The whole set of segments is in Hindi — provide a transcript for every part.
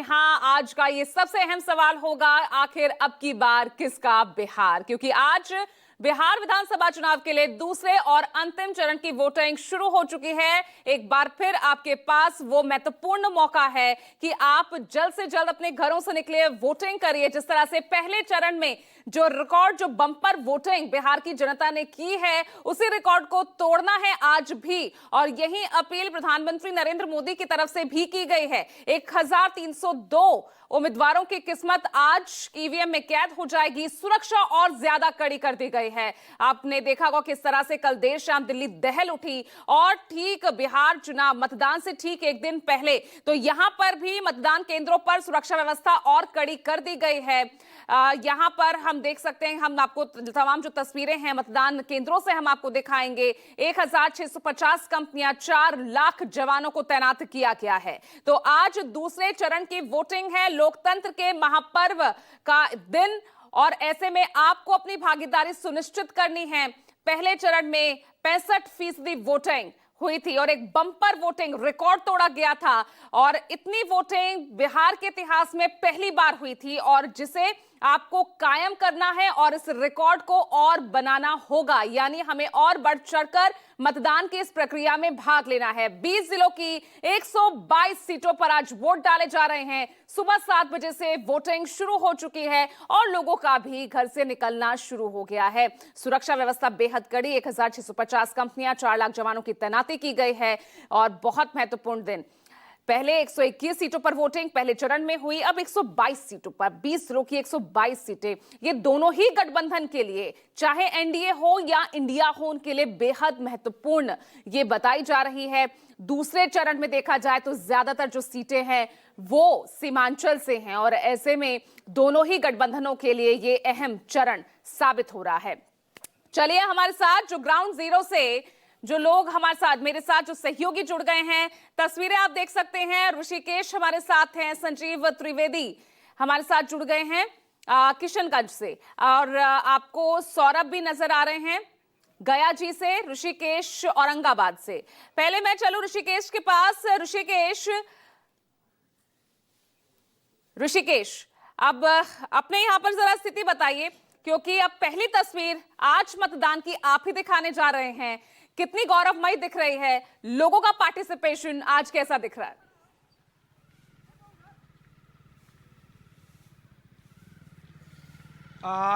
हाँ, आज का ये सबसे अहम सवाल होगा, आखिर अब की बार किसका बिहार? क्योंकि आज बिहार विधानसभा चुनाव के लिए दूसरे और अंतिम चरण की वोटिंग शुरू हो चुकी है। एक बार फिर आपके पास वो महत्वपूर्ण मौका है कि आप जल्द से जल्द अपने घरों से निकले, वोटिंग करिए। जिस तरह से पहले चरण में जो रिकॉर्ड, जो बम्पर वोटिंग बिहार की जनता ने की है, उसी रिकॉर्ड को तोड़ना है आज भी। और यही अपील प्रधानमंत्री नरेंद्र मोदी की तरफ से भी की गई है। 1302 उम्मीदवारों की किस्मत आज ईवीएम में कैद हो जाएगी। सुरक्षा और ज्यादा कड़ी कर दी गई है। आपने देखा होगा किस तरह से कल देर शाम दिल्ली दहल उठी और ठीक बिहार चुनाव मतदान से ठीक एक दिन पहले तो यहां पर भी मतदान केंद्रों पर सुरक्षा व्यवस्था और कड़ी कर दी गई है। यहां पर हम देख सकते हैं, हम आपको तमाम जो तस्वीरें हैं मतदान केंद्रों से हम आपको दिखाएंगे। 1650 कंपनियां, 4 लाख जवानों को तैनात किया गया है। तो आज दूसरे चरण की वोटिंग है, लोकतंत्र के महापर्व का दिन, और ऐसे में आपको अपनी भागीदारी सुनिश्चित करनी है। पहले चरण में 65% वोटिंग हुई थी और एक बम्पर वोटिंग रिकॉर्ड तोड़ा गया था, और इतनी वोटिंग बिहार के इतिहास में पहली बार हुई थी, और जिसे आपको कायम करना है और इस रिकॉर्ड को और बनाना होगा। यानी हमें और बढ़ चढ़कर मतदान की इस प्रक्रिया में भाग लेना है। 20 जिलों की 122 सीटों पर आज वोट डाले जा रहे हैं। सुबह 7 बजे से वोटिंग शुरू हो चुकी है और लोगों का भी घर से निकलना शुरू हो गया है। सुरक्षा व्यवस्था बेहद कड़ी, 1650 कंपनियां, 4 लाख जवानों की तैनाती की गई है। और बहुत महत्वपूर्ण दिन, पहले 121 सीटों पर वोटिंग पहले चरण में हुई, अब 122 सीटों पर 20 जिलों की 122 सीटें, ये दोनों ही गठबंधन के लिए, चाहे एनडीए हो या इंडिया हो, उनके लिए बेहद महत्वपूर्ण ये बताई जा रही है। दूसरे चरण में देखा जाए तो ज्यादातर जो सीटें हैं वो सीमांचल से हैं, और ऐसे में दोनों ही गठबंधनों के लिए ये अहम चरण साबित हो रहा है। चलिए हमारे साथ जो ग्राउंड जीरो से जो लोग हमारे साथ, मेरे साथ जो सहयोगी जुड़ गए हैं, तस्वीरें आप देख सकते हैं। ऋषिकेश हमारे साथ हैं, संजीव त्रिवेदी हमारे साथ जुड़ गए हैं किशनगंज से, और आपको सौरभ भी नजर आ रहे हैं गया जी से, ऋषिकेश औरंगाबाद से। पहले मैं चलूं ऋषिकेश के पास। ऋषिकेश, अब अपने यहां पर जरा स्थिति बताइए, क्योंकि अब पहली तस्वीर आज मतदान की आप ही दिखाने जा रहे हैं। कितनी गौरवमयी दिख रही है, लोगों का पार्टिसिपेशन आज कैसा दिख रहा है?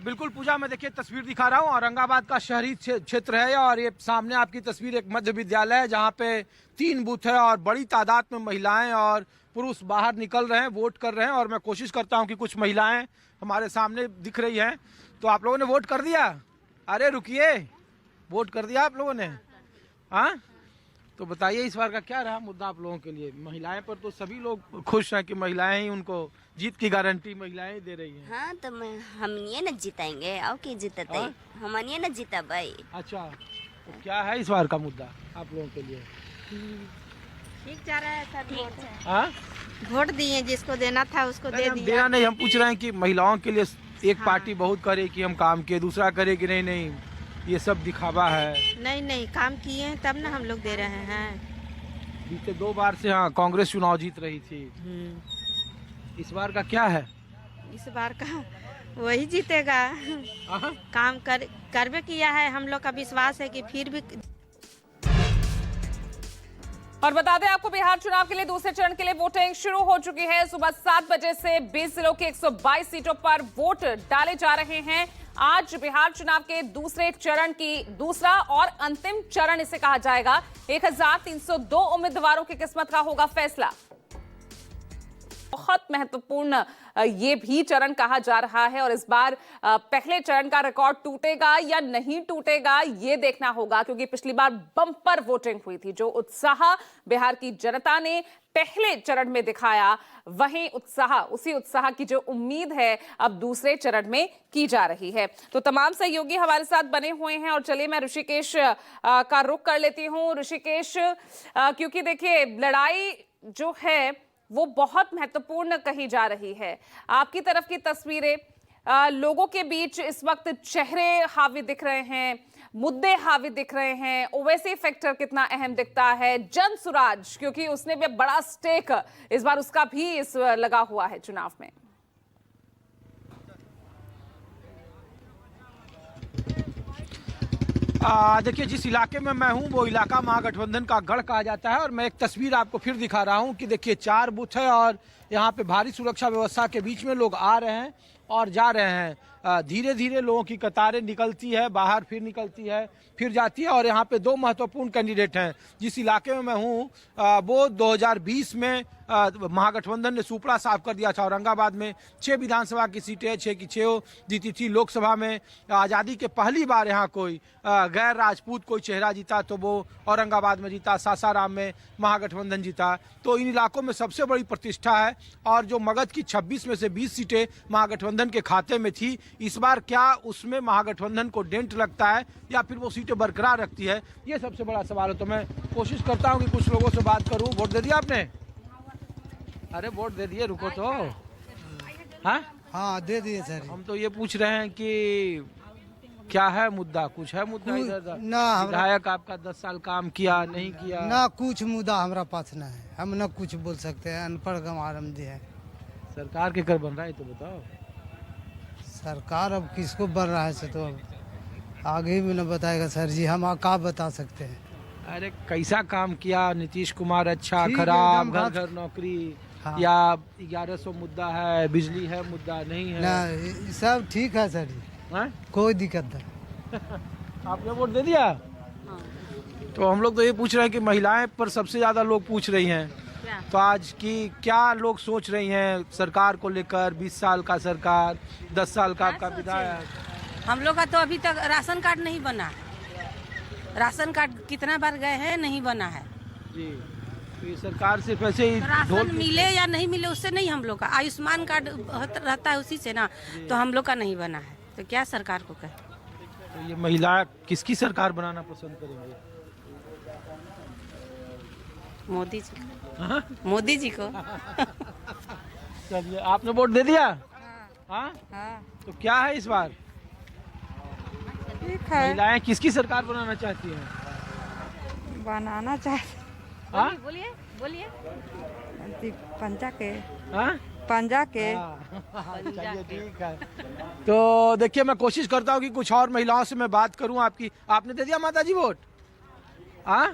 बिल्कुल पूजा, मैं देखिए तस्वीर दिखा रहा हूँ। औरंगाबाद का शहरी क्षेत्र है और ये सामने आपकी तस्वीर एक मध्य विद्यालय है जहाँ पे 3 बूथ है और बड़ी तादाद में महिलाएं और पुरुष बाहर निकल रहे हैं, वोट कर रहे हैं। और मैं कोशिश करता हूँ कि कुछ महिलाएं हमारे सामने दिख रही हैं। तो आप लोगों ने वोट कर दिया? अरे रुकिए, वोट कर दिया आप लोगों ने? हाँ, तो बताइए इस बार का क्या रहा मुद्दा आप लोगों के लिए? महिलाएं पर तो सभी लोग खुश हैं कि महिलाएं ही उनको जीत की गारंटी महिलाएं ही दे रही हैं। हाँ, तो हम ये न जीतेंगे और की जीतते? हम ये न जीता भाई। अच्छा, तो क्या है इस बार का मुद्दा आप लोगों के लिए? ठीक जा रहा है सर, वोट है। हाँ, वोट दिए, जिसको देना था उसको दे दिया। देना नहीं, हम पूछ रहे हैं कि महिलाओं के लिए एक पार्टी बहुत करे कि हम काम किए, दूसरा करे कि नहीं नहीं ये सब दिखावा है। नहीं नहीं, काम किए हैं तब ना हम लोग दे रहे हैं। बीते 2 बार से हाँ कांग्रेस चुनाव जीत रही थी, इस बार का क्या है? इस बार का वही जीतेगा। काम करवे किया है, हम लोग का विश्वास है कि फिर भी। और बता दें आपको, बिहार चुनाव के लिए दूसरे चरण के लिए वोटिंग शुरू हो चुकी है। सुबह 7 बजे से 20 जिलों की 122 सीटों पर वोट डाले जा रहे हैं। आज बिहार चुनाव के दूसरे चरण की दूसरा और अंतिम चरण इसे कहा जाएगा। 1302 उम्मीदवारों की किस्मत का होगा फैसला। बहुत महत्वपूर्ण ये भी चरण कहा जा रहा है, और इस बार पहले चरण का रिकॉर्ड टूटेगा या नहीं टूटेगा ये देखना होगा, क्योंकि पिछली बार बम्पर वोटिंग हुई थी। जो उत्साह बिहार की जनता ने पहले चरण में दिखाया, वही उत्साह, उसी उत्साह की जो उम्मीद है अब दूसरे चरण में की जा रही है। तो तमाम सहयोगी हमारे साथ बने हुए हैं, और चलिए मैं ऋषिकेश का रुख कर लेती हूँ। ऋषिकेश, क्योंकि देखिए लड़ाई जो है वो बहुत महत्वपूर्ण कही जा रही है। आपकी तरफ की तस्वीरें, लोगों के बीच इस वक्त चेहरे हावी दिख रहे हैं, मुद्दे हावी दिख रहे हैं। ओवैसी फैक्टर कितना अहम दिखता है, जन सुराज, क्योंकि उसने भी बड़ा स्टेक इस बार उसका भी इस लगा हुआ है चुनाव में। देखिए, जिस इलाके में मैं हूं वो इलाका महागठबंधन का गढ़ कहा जाता है और मैं एक तस्वीर आपको फिर दिखा रहा हूं कि देखिए 4 बूथ है और यहां पे भारी सुरक्षा व्यवस्था के बीच में लोग आ रहे हैं और जा रहे हैं। धीरे धीरे लोगों की कतारें निकलती है बाहर, फिर निकलती है, फिर जाती है और यहाँ पे 2 महत्वपूर्ण कैंडिडेट हैं। जिस इलाके में मैं हूँ वो 2020 में महागठबंधन ने सुपड़ा साफ कर दिया था। औरंगाबाद में 6 विधानसभा की सीटें 6 की 6 जीती थी। लोकसभा में आज़ादी के पहली बार यहाँ कोई गैर राजपूत कोई चेहरा जीता तो वो औरंगाबाद में जीता। सासाराम में महागठबंधन जीता। तो इन इलाकों में सबसे बड़ी प्रतिष्ठा है और जो मगध की 26 में से 20 सीटें महागठबंधन के खाते में थी, इस बार क्या उसमें महागठबंधन को डेंट लगता है या फिर वो सीटें बरकरार रखती है, ये सबसे बड़ा सवाल है। तो मैं कोशिश करता हूँ कि कुछ लोगों से बात करूँ। वोट दे दिया आपने? अरे वोट दे दिए, रुको तो। हाँ दे दिए सर। हम तो ये पूछ रहे हैं कि क्या है मुद्दा, कुछ है मुद्दा इधर? ना विधायक आपका 10 साल काम किया नहीं किया? ना कुछ मुद्दा हमारा पास ना है, हम ना कुछ बोल सकते हैं, अनपढ़ गंवारम जी है। सरकार के कर बन रहा है तो बताओ। सरकार अब किसको बन रहा है से तो अब आगे भी न बताएगा सर जी, हम क्या बता सकते हैं। अरे कैसा काम किया नीतीश कुमार? अच्छा ठीक है, खराब, एकदम घर बात- घर नौकरी हाँ। या 1100 मुद्दा है, बिजली है मुद्दा नहीं है? ना ये सब ठीक है सर जी, हैं? कोई दिक्कत नहीं। आपने वोट दे दिया? तो हम लोग तो ये पूछ रहे हैं कि महिलाएं पर सबसे ज्यादा लोग पूछ रही हैं, तो आज की क्या लोग सोच रही हैं सरकार को लेकर? 20 साल का सरकार, 10 साल का आपका विधायक। हम लोग का तो अभी तक राशन कार्ड नहीं बना है। राशन कार्ड कितना बार गए हैं, नहीं बना है। जी, तो ये सरकार सिर्फ ऐसे ही तो राशन ढोल- मिले या नहीं मिले उससे नहीं, हम लोग का आयुष्मान कार्ड रहता है उसी से ना, तो हम लोग का नहीं बना है। तो क्या सरकार को कहे? तो ये महिला किसकी सरकार बनाना पसंद करेंगे? मोदी जी हाँ? मोदी जी को। चलिए, आपने वोट दे दिया? हाँ? तो क्या है इस बार? ठीक है, महिलाएं किसकी सरकार बनाना चाहती हैं? बनाना चाहिए। हाँ? बोलिए पंजा के हाँ? पंजा के चलिए ठीक है। तो देखिए, मैं कोशिश करता हूँ कि कुछ और महिलाओं से मैं बात करूँ। आपने दे दिया माता जी वोट? हाँ?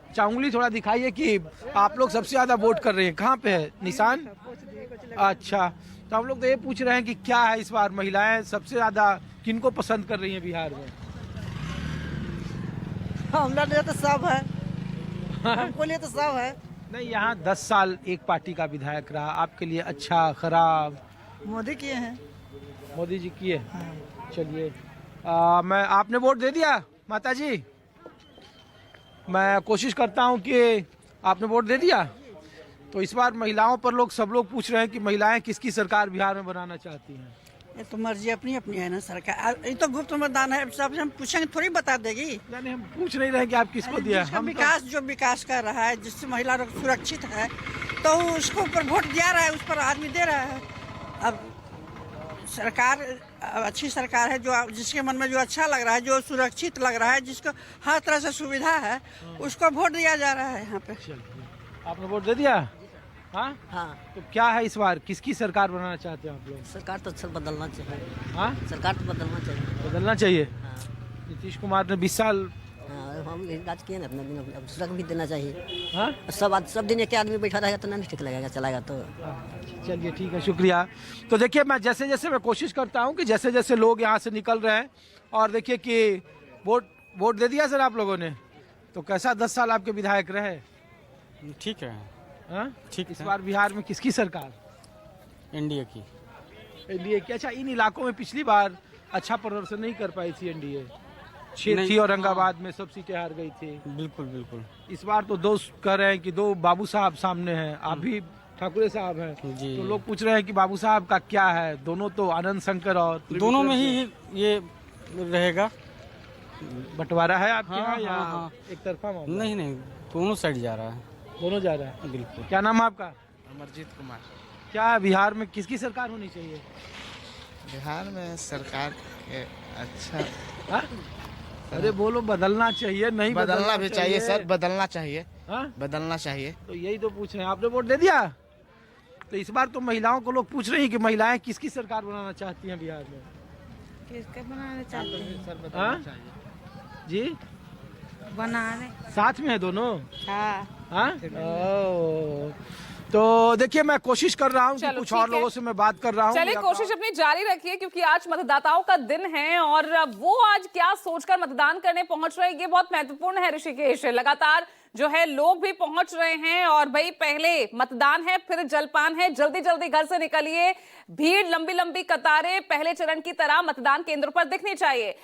अच्छा, उंगली थोड़ा दिखाइए कि आप लोग सबसे ज्यादा वोट कर रहे हैं। कहाँ पे है निशान? अच्छा, तो हम लोग तो ये पूछ रहे हैं कि क्या है इस बार महिलाएं सबसे ज्यादा किनको पसंद कर रही हैं बिहार में? हमरा लिए तो सब है, हमको लिए तो सब है। नहीं, यहाँ 10 साल एक पार्टी का विधायक रहा, आपके लिए अच्छा खराब? मोदी किए हैं। मोदी जी किए। चलिए, मैं आपने वोट दे दिया माता जी? मैं कोशिश करता हूँ कि आपने वोट दे दिया। तो इस बार महिलाओं पर सब लोग पूछ रहे हैं कि महिलाएं किसकी सरकार बिहार में बनाना चाहती हैं। ये तो मर्जी अपनी अपनी है ना सरकार, ये तो गुप्त मतदान है, सबसे हम पूछेंगे थोड़ी बता देगी। यानी हम पूछ नहीं रहे कि आप किसको दिया। जिसका हम विकास जो विकास कर रहा है, जिससे महिला लोग सुरक्षित है, तो उसको ऊपर वोट दिया रहा है, उस पर आदमी दे रहा है। अब सरकार अच्छी सरकार है, जो जिसके मन में जो अच्छा लग रहा है, जो सुरक्षित लग रहा है, जिसको हर तरह से सुविधा है, उसको वोट दिया जा रहा है यहाँ पे। आपने वोट दे दिया? हाँ? हाँ, तो क्या है इस बार किसकी सरकार बनाना चाहते हैं आप लोग? सरकार तो अच्छा बदलना चाहिए। हाँ? सरकार तो बदलना चाहिए। बदलना चाहिए। हाँ, नीतीश कुमार ने 20 साल। हाँ, हम यही राज किए ना अपना दिन, अब दूसरा को भी देना चाहिए। हाँ? सब दिन एक आदमी बैठा रहेगा तो नहीं ठीक लगेगा, चलाएगा तो। चलिए ठीक है, शुक्रिया। तो देखिए, मैं जैसे जैसे मैं कोशिश करता हूँ कि जैसे जैसे लोग यहाँ से निकल रहे हैं, और देखिए कि वोट दे दिया सर आप लोगों ने? तो कैसा 10 साल आपके विधायक रहे? ठीक है, हाँ? ठीक इस है। बार बिहार में किसकी सरकार? एनडीए की। एनडीए की। अच्छा, इन इलाकों में पिछली बार अच्छा प्रदर्शन नहीं कर पाई थी एनडीए। 6 नहीं, थी औरंगाबाद में, सब सीटें हार गई थी। बिल्कुल बिल्कुल। इस बार तो 2 कह रहे हैं कि 2 बाबू साहब सामने हैं, आप भी ठाकुरे साहब हैं। जी। तो लोग पूछ रहे हैं कि बाबू साहब का क्या है? दोनों तो आनंद शंकर और दोनों में ही ये रहेगा। बंटवारा है आपके हाँ, यहाँ या हाँ, हाँ। एक तरफा मामला? नहीं, दोनों साइड जा रहा है। दोनों जा रहा है। बिल्कुल। क्या नाम है आपका? अमरजीत कुमार। क्या बिहार में किसकी सरकार होनी चाहिए? बिहार में सरकार के अच्छा हाँ? अरे बोलो बदलना चाहिए, नहीं बदलना भी चाहिए सर, बदलना चाहिए, हाँ? बदलना चाहिए। तो यही तो पूछ रहे हैं, आपने वोट दे दिया? तो इस बार तो महिलाओं को लोग पूछ रही हैं कि महिलाएं किसकी सरकार बनाना चाहती हैं बिहार में? किसके बनाने चाहते हैं? सर हाँ? बदलना चाहिए। जी बनाने। साथ में है दोनों? हाँ। हाँ? ओह, तो देखिए मैं कोशिश कर रहा हूँ कि चलो, कुछ ठीक और है। लोगों से मैं बात कर रहा हूँ। चलिए मेरा कोशिश अपनी जारी रखिए, क्योंकि आज मतदाताओं का दिन है और वो आज क्या सोचकर मतदान करने पहुंच रहे हैं ये बहुत महत्वपूर्ण है ऋषिकेश। लगातार जो है लोग भी पहुंच रहे हैं और भाई पहले मतदान है, फिर जलपान है, जल्दी जल्दी घर से निकलिए। भीड़, लंबी लंबी कतारें पहले चरण की तरह मतदान केंद्रों पर दिखनी चाहिए।